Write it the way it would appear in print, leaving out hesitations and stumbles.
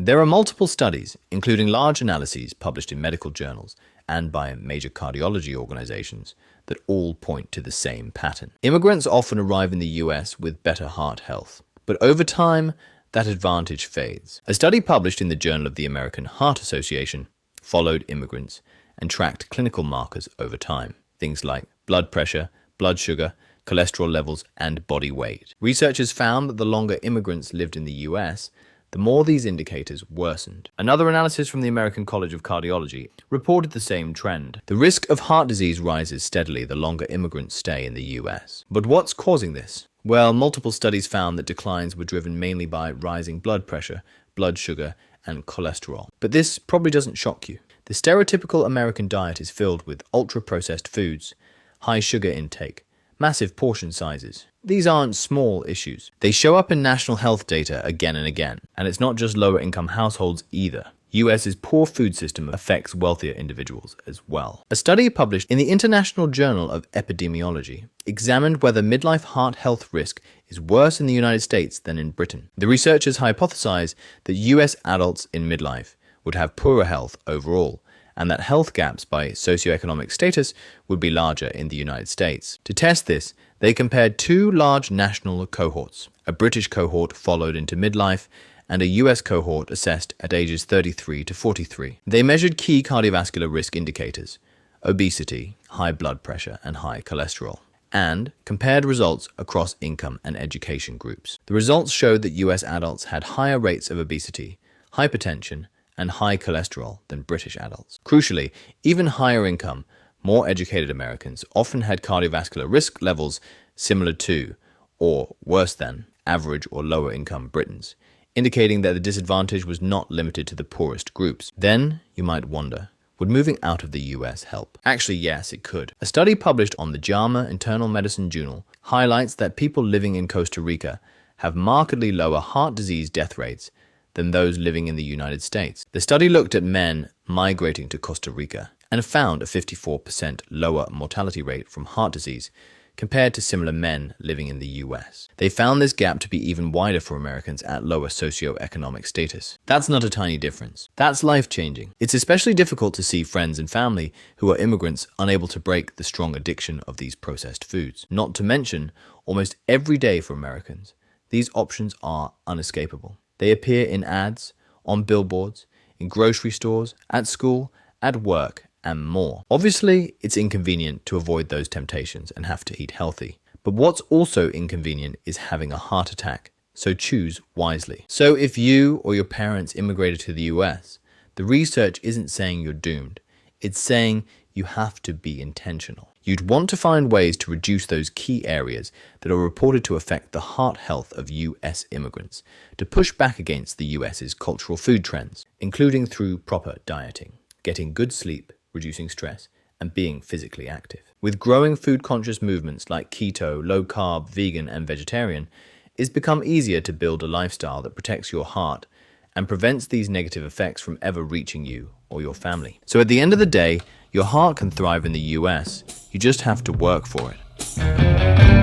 There are multiple studies, including large analyses published in medical journals and by major cardiology organizations, that all point to the same pattern. Immigrants often arrive in the US with better heart health, but over time, that advantage fades. A study published in the Journal of the American Heart Association followed immigrants and tracked clinical markers over time, things like blood pressure, blood sugar, cholesterol levels, and body weight. Researchers found that the longer immigrants lived in the US, the more these indicators worsened. Another analysis from the American College of Cardiology reported the same trend. The risk of heart disease rises steadily the longer immigrants stay in the US. But what's causing this? Well, multiple studies found that declines were driven mainly by rising blood pressure, blood sugar, and cholesterol. But this probably doesn't shock you. The stereotypical American diet is filled with ultra-processed foods, high sugar intake, massive portion sizes. These aren't small issues. They show up in national health data again and again. And it's not just lower income households either. US's poor food system affects wealthier individuals as well. A study published in the International Journal of Epidemiology examined whether midlife heart health risk is worse in the United States than in Britain. The researchers hypothesized that US adults in midlife would have poorer health overall, and that health gaps by socioeconomic status would be larger in the United States. To test this, they compared two large national cohorts. A British cohort followed into midlife, and a US cohort assessed at ages 33 to 43. They measured key cardiovascular risk indicators, obesity, high blood pressure, and high cholesterol, and compared results across income and education groups. The results showed that US adults had higher rates of obesity, hypertension, and high cholesterol than British adults. Crucially, even higher income, more educated Americans often had cardiovascular risk levels similar to, or worse than, average or lower income Britons, indicating that the disadvantage was not limited to the poorest groups. Then, you might wonder, would moving out of the US help? Actually, yes, it could. A study published on the JAMA Internal Medicine Journal highlights that people living in Costa Rica have markedly lower heart disease death rates than those living in the United States. The study looked at men migrating to Costa Rica and found a 54% lower mortality rate from heart disease compared to similar men living in the US. They found this gap to be even wider for Americans at lower socioeconomic status. That's not a tiny difference. That's life-changing. It's especially difficult to see friends and family who are immigrants unable to break the strong addiction of these processed foods. Not to mention, almost every day for Americans, these options are unescapable. They appear in ads, on billboards, in grocery stores, at school, at work, and more. Obviously, it's inconvenient to avoid those temptations and have to eat healthy. But what's also inconvenient is having a heart attack, so choose wisely. So if you or your parents immigrated to the US, the research isn't saying you're doomed. It's saying you have to be intentional. You'd want to find ways to reduce those key areas that are reported to affect the heart health of US immigrants, to push back against the US's cultural food trends, including through proper dieting, getting good sleep, reducing stress, and being physically active. With growing food-conscious movements like keto, low-carb, vegan, and vegetarian, it's become easier to build a lifestyle that protects your heart and prevents these negative effects from ever reaching you or your family. So at the end of the day, your heart can thrive in the US. You just have to work for it.